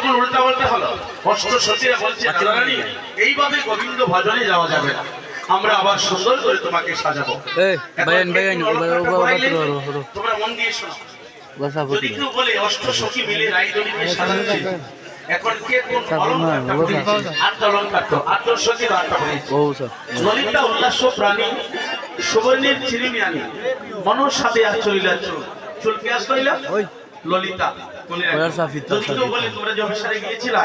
এখন উল্টা বলতে হলো অষ্ট সতীরা বলছে রানী এইভাবে গোবিন্দ ভজনে যাওয়া যাবে না, আমরা আবার সুন্দর করে তোমাকে সাজাবো। তোমরা মন দিয়ে শোনো, যদি কেউ বলে অষ্ট সখী মিলে রাইদনিকে সাজাচ্ছে, এখন কে কোন অলংকারটা পড়েছে? আটটা অলংকার তো আটটা সখী আটটা পড়েছে। ললিতা উল্লাস প্রাণী সুবর্ণের চিরিমি আনি মনোর সাথে আর চলিলা চুল চুল কে আসলাইলা ললিতা। যদি কেউ বলে তোমরা যে অফিসারে গিয়েছিলা